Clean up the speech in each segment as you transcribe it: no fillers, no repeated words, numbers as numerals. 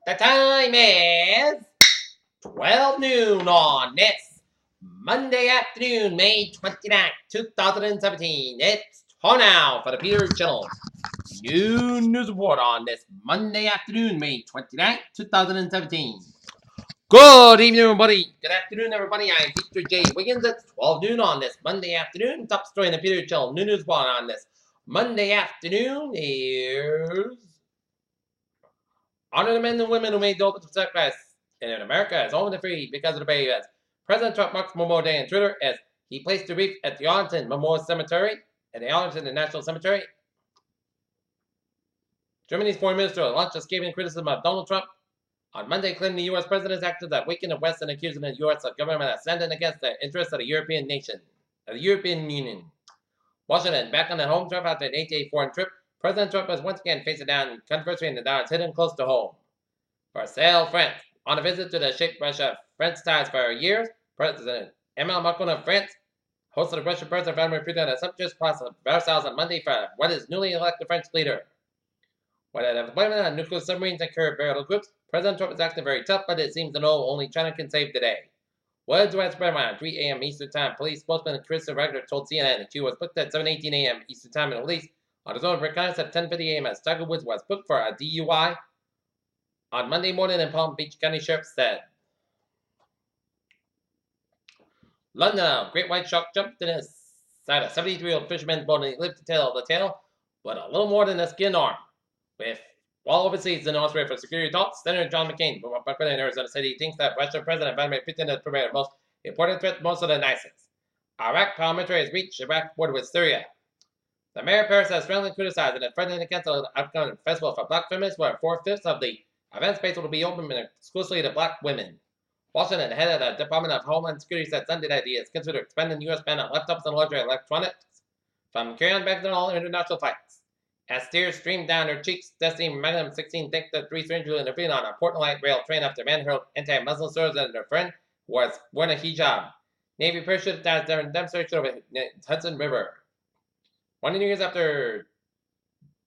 The time is 12 noon on this Monday afternoon, May 29th, 2017. It's time now for the Peter Channel Noon News Report on this Monday afternoon, May 29th, 2017. Good evening, everybody. Good afternoon, everybody. I'm Peter J. Wiggins. It's 12 noon on this Monday afternoon. Top story in the Peter Channel Noon News Report on this Monday afternoon is honor the men and women who made the ultimate sacrifice in America is home and free because of the Bay U.S. President Trump marks Memorial Day on Twitter as he placed a wreath at the Arlington Memorial Cemetery at the Arlington National Cemetery. Germany's foreign minister launched a scathing criticism of Donald Trump on Monday, claiming the U.S. president's actions that weaken the West and accusing the U.S. government of standing against the interests of the European nation, of the European Union. Washington, back on the home trip after an 8-day foreign trip, President Trump has once again faced down controversy in the Dow hidden close to home. Marcel, France. On a visit to the shaped Russia-France ties for years, President Emmanuel Macron of France hosted Russian President Vladimir Putin at a sumptuous place of Versailles on Monday for what is newly elected French leader. When the deployment of nuclear submarines and battle groups, President Trump is acting very tough, but it seems to know only China can save the day. Words were spread around 3 a.m. Eastern Time. Police spokesman Chris Regler told CNN that she was booked at 7:18 a.m. Eastern Time and released on his own reconnaissance at 10:50 a.m. as Tiger Woods was booked for a DUI on Monday morning in Palm Beach County Sheriff said. London, great white shark jumped in inside a 73-year-old fisherman's boat and he lived to tell the tale, but a little more than a skin arm. With while overseas in Australia for security talks, Senator John McCain from Buckland in Arizona said he thinks that Russian President Vladimir Putin has prepared the most important threat, most of the nicest. Iraq parliamentary has reached Iraq border with Syria. The mayor of Paris has strongly criticized and threatened to cancel the upcoming festival for black feminists, where 4/5 of the event space will be open exclusively to black women. Washington, the head of the Department of Homeland Security, said Sunday that he is considering expanding the U.S. ban on laptops and larger electronics from carry-on back to all international flights. As tears streamed down her cheeks, Destiny Magnum 16 thanked the three strangers intervened on a Portland light rail train after man hurled anti-Muslim slurs at her friend was wearing a hijab. Navy parachute attacks during demonstration over the Hudson River. 1 year after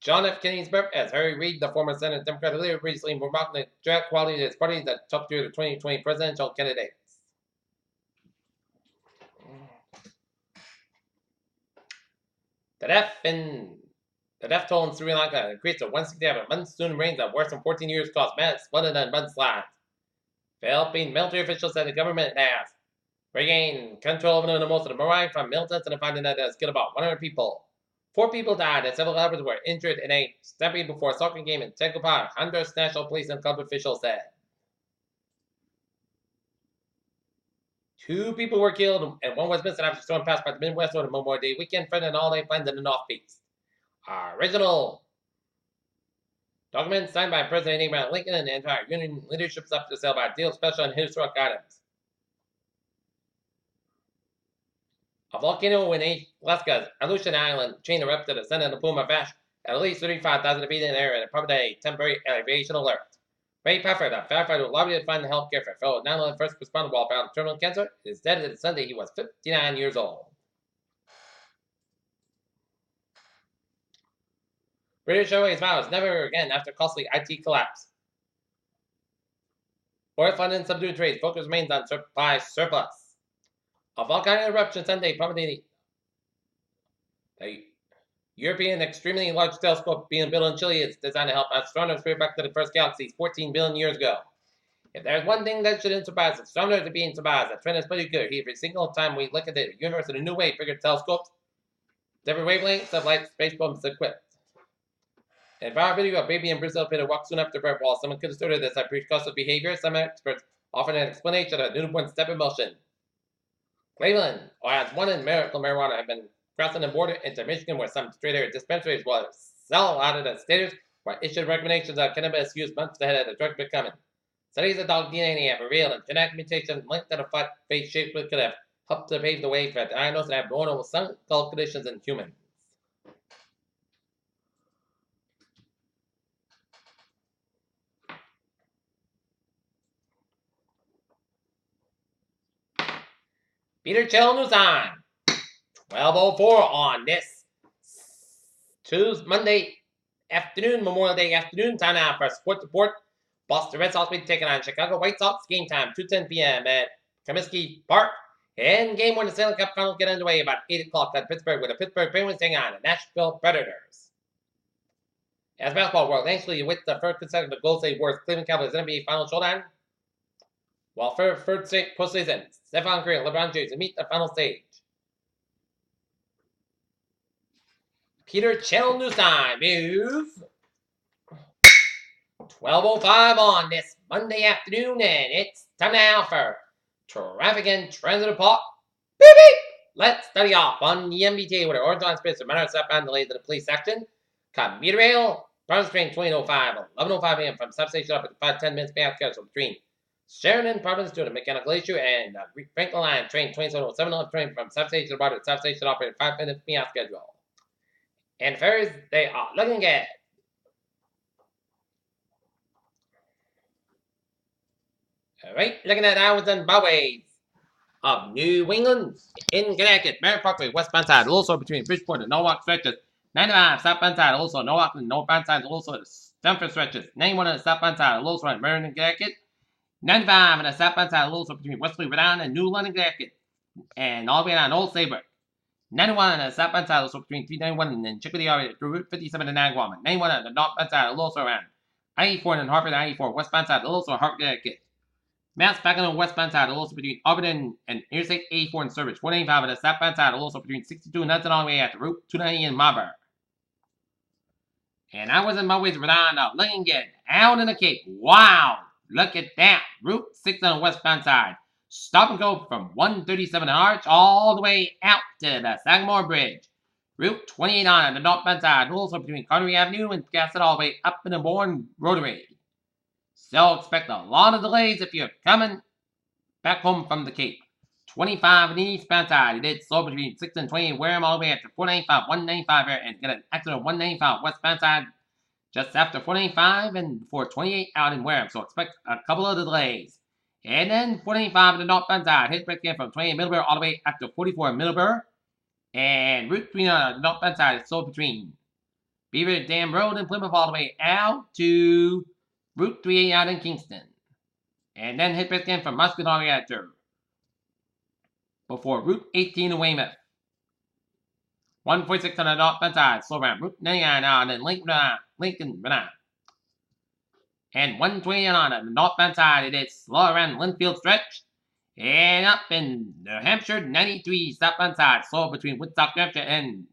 John F. Kennedy's birth, as Harry Reid, the former Senate Democratic leader, recently remarked on the direct quality of his party that topped through the 2020 presidential candidates. The death toll in Sri Lanka increased to 160 after monsoon rains that worse than 14 years caused mass flooding and mudslides. Philippine military officials said the government has regained control over the most of the Marae from militants and the finding that has killed about 100 people. 4 people died and several others were injured in a stampede before a soccer game in Tegucigalpa, Honduras National Police and club officials said. 2 people were killed and 1 was missing after a storm passed by the Midwest over the Memorial Day weekend, threatening all-day planes in the Northeast. Original document signed by President Abraham Lincoln and the entire Union leadership up to sell by deal special and historic items. A volcano in Alaska's Aleutian Island chain erupted, ascending the plume of ash at least 35,000 feet in the air and prompted a temporary elevation alert. Ray Puffer, the firefighter who lobbied to find the health care for fellow 9/11 first responder while battling terminal cancer, is dead at Sunday. He was 59 years old. British Airways vows never again after costly IT collapse. Oil funding subdued trade. Focus remains on supply surplus. A volcanic eruption Sunday prompted the European extremely large telescope being built in Chile is designed to help astronomers peer back to the first galaxies 14 billion years ago. If there's one thing that shouldn't surprise astronomers, are being surprised. The trend is pretty good. Every single time we look at the universe in a new way, bigger telescopes, different wavelengths of light, space bombs equipped. In a viral video, a baby in Brazil appeared to walk soon after birth. While someone considered this a precocious behavior, some experts offered an explanation of a newborn step in motion. Cleveland, Ohio's one in medical marijuana have been crossing the border into Michigan, where some straight-air dispensaries will sell out of the states were issued recommendations on cannabis use months ahead of the drug becoming. Studies of dog DNA have revealed a genetic mutation linked to the flat face shape could have helped to pave the way for diagnosis of abnormal skull conditions in humans. Peter Chill News on 12:04 on this Tuesday, Monday afternoon, Memorial Day afternoon. Time now for Sports Report Boston Red Sox will be taking on Chicago White Sox. Game time, 2:10 p.m. at Comiskey Park. And game 1 of the Stanley Cup Finals get underway about 8 o'clock at Pittsburgh with the Pittsburgh Penguins taking on the Nashville Predators. As basketball world, thankfully with the first consecutive Golden State Warriors Cleveland Cavaliers NBA Final Showdown. While for third straight postseason, Stephen Curry and LeBron James meet the final stage. Peter Channel News Time is 12:05 on this Monday afternoon, and it's time now for Traffic and Transit Report. Beep beep! Let's study off on the MBTA with the orange line space of minor southbound delays in the police section. Commuter rail, Province train 2005, 11:05 a.m. from substation up at 5-10 minutes past schedule between Sheridan Province to the Mechanical Issue and Franklin Line train 2707 on train from substation about at substation operated 5 minutes past schedule. And ferries, they are looking good. Alright, looking at hours and byways of New England in Connecticut. Merritt Parkway, westbound side, also between Bridgeport and Norwalk stretches. 95 southbound side, also Norwalk and northbound side, also the Stamford stretches. 91 on the southbound side, also at Merritt in Connecticut. 95 on the southbound side, also between Wesley, Rhode Island and New London, Connecticut. And all the way down Old Saybrook. 91 on the southbound side, also between 391 and Chicopee area through Route 57 and Nagwam. 91 on the northbound side, also around I-84 and Hartford I-84, westbound side, also Hartford, Connecticut. Mass back on the westbound side, also between Auburn and Interstate 84 in Sturbridge. 185 on the southbound side, also between 62 and Hudson all the way out to Route 290 in Marlborough. And I was in my way to Rhode Island, looking good, out in the Cape. Wow! Look at that! Route 6 on the westbound side. Stop and go from 137 Arch all the way out to the Sagamore Bridge. Route 28 on the northbound side, also between Carnegie Avenue and Cassett all the way up in the Bourne Rotary. So expect a lot of delays if you're coming back home from the Cape. 25 on the eastbound side, it is slow between 6 and 20 Wareham all the way up to 495, 195 here, and get an accident on 195 westbound side just after 495 and 428 out in Wareham. So expect a couple of delays. And then 495 on the northbound side, hit break in from 20 in Middleborough all the way up to 44 in Middleborough. And Route 3 on the northbound side is slow between Beaver Dam Road and Plymouth all the way out to Route 3 out in Kingston. And then hit back in from Muscat all the way out to before Route 18 in Weymouth. 146 on the northbound side, slow around Route 99 out in Lincoln, Vermont. And 120 on the northbound side, it is slow around Linfield stretch. And up in New Hampshire, 93 southbound side, slow between Woodstock, New Hampshire and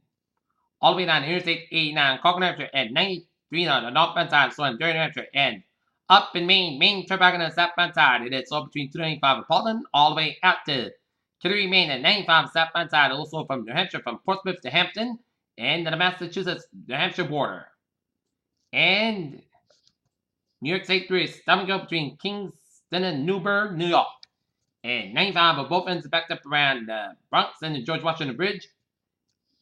all the way down Interstate 89, Concord, New Hampshire, and 93 on the northbound side, slow in Durham, New Hampshire, and up in Maine traffic on the southbound side, it is slow between 295 and Portland, all the way out to Kittery, Maine, and 95 southbound side, also from New Hampshire, from Portsmouth to Hampton, and the Massachusetts-New Hampshire border. And New York State 3 is stop and go between Kingston and Newburgh, New York. And 95 of both ends backed up around the Bronx and the George Washington Bridge.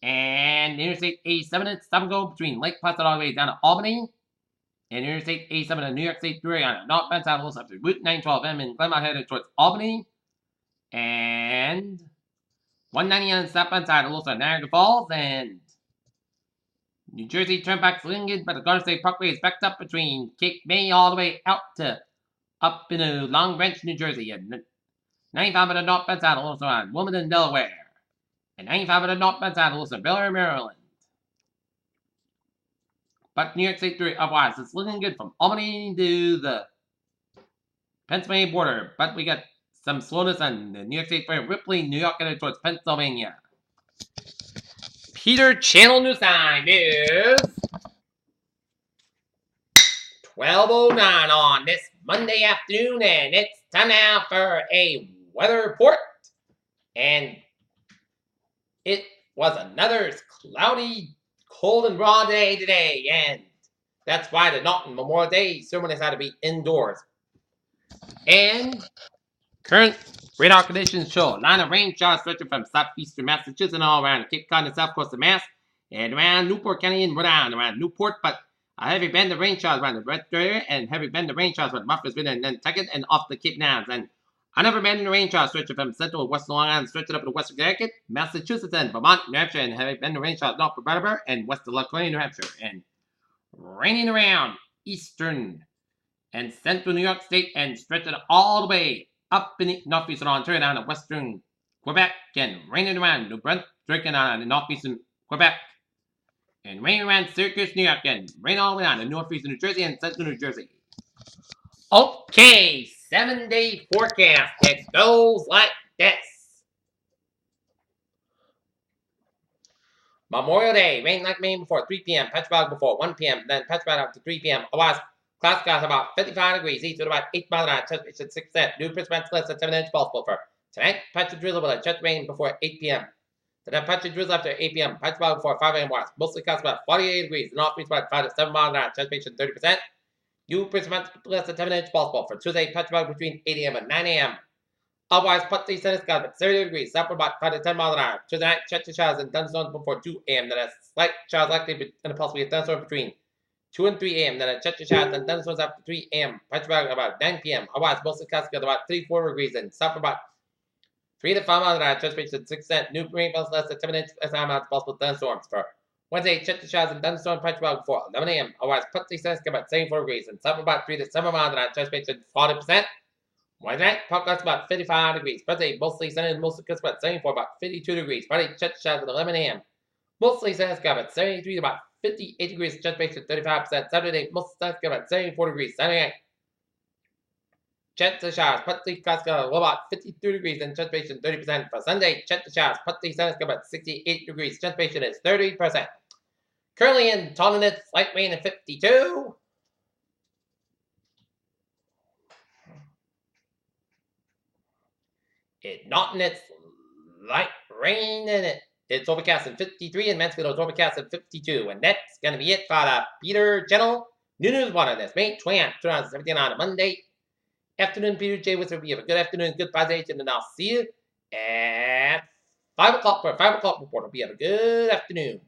And Interstate 87 is stop and go between Lake Placid all the way down to Albany. And Interstate 87 and New York State 3 on the northbound side, also up to Route 912M in Glenmont headed towards Albany. And 190 on the southbound side, also Niagara Falls. And New Jersey Turnpike's Lincoln, but the Garden State Parkway is backed up between Cape May all the way out to up into Long Branch, New Jersey. And 95 on the northbound side, also on Wilmington, Delaware. And 95 on the northbound side, also Bel Air, Maryland. But New York State 3 otherwise, it's looking good from Albany to the Pennsylvania border. But we got some slowness on the New York State 3, Ripley, New York, headed towards Pennsylvania. Peter Channel News Time is 12:09 on this Monday afternoon, and it's time now for a weather report. And it was another cloudy, cold, and raw day today, and that's why the Norton Memorial Day ceremonies had to be indoors. And current radar conditions show a line of rain showers stretching from southeastern Massachusetts and all around Cape Cod and south coast of Mass, and around Newport County and Rhode Island, around Newport, but a heavy band of rain showers around the Red area, and heavy band of rain showers around Murfreesboro and Nantucket and off the Cape Nowns, and another band of rain showers stretching from central and western Long Island, stretching up to western Connecticut, Massachusetts, and Vermont, New Hampshire, and heavy band of rain showers north of Brattleboro and west of Laconia, New Hampshire, and raining around eastern and central New York State and stretch it all the way up beneath northeastern Ontario down to western Quebec and raining around New Brunswick and northeastern Quebec and rain around Syracuse, New York and rain all the way down to northeastern New Jersey and central New Jersey. Okay, 7-day forecast. It goes like this. Memorial Day, rain like rain before 3 p.m., patch clouds before 1 p.m., then patch clouds after 3 p.m. Otherwise, clouds skies about 55 degrees east with about 8 miles an hour, touch pitch at 6%. New precipitations less than 7 inches possible for tonight. Patch of drizzle with a touch rain before 8 p.m. Tonight, patch of drizzle after 8 p.m., patch clouds before 5 a.m. West. Mostly clouds about 48 degrees, the north breeze about 5 to 7 miles an hour, touch pitch at 30%. New precipitations less than 7 inches possible for Tuesday, patch clouds between 8 a.m. and 9 a.m. Otherwise, Putney Center skies at 30 degrees, south for about 5 to 10 miles an hour. To the night, chance of showers and thunderstorms before 2 a.m. Then a slight showers likely and possibly a thunderstorm between 2 and 3 a.m. Then a chance of showers and thunderstorms after 3 a.m. Patch about 9 p.m. Otherwise, mostly skies at about 3-4 degrees and south for about 3 to 5 miles an hour. Chance range at 6%. New rainfalls less than 7 inches as amounts possible thunderstorms for Wednesday. Chance of showers and thunderstorms patch before 11 a.m. Otherwise, Putney Center skies about 74 degrees and south for about 3 to 7 miles an hour. Chance range at 40%. Wednesday night, forecast about 55 degrees. Thursday, mostly sunny and mostly crisp about 74, about 52 degrees. Friday, chance showers at 11 a.m. Mostly sunny sky about 73 to about 58 degrees. Chance base at 35%. Saturday, mostly sunny sky about 74 degrees. Saturday night, chance of showers. Partly sky about 53 degrees and chance base at 30%. For Sunday, chance of showers. Partly sunny sky about 68 degrees. Chance base is 30%. Currently in Taunton, it's light rain at 52. At Naughton, it's light rain and it's overcast at 53, and Mansfield it's overcast at 52. And that's going to be it for the Peter Channel News Water. That's May 20th, 2017 on a Monday afternoon. Peter J. Whisper, you have a good afternoon, good presentation, and I'll see you at 5 o'clock for a 5 o'clock report. Hope you have a good afternoon.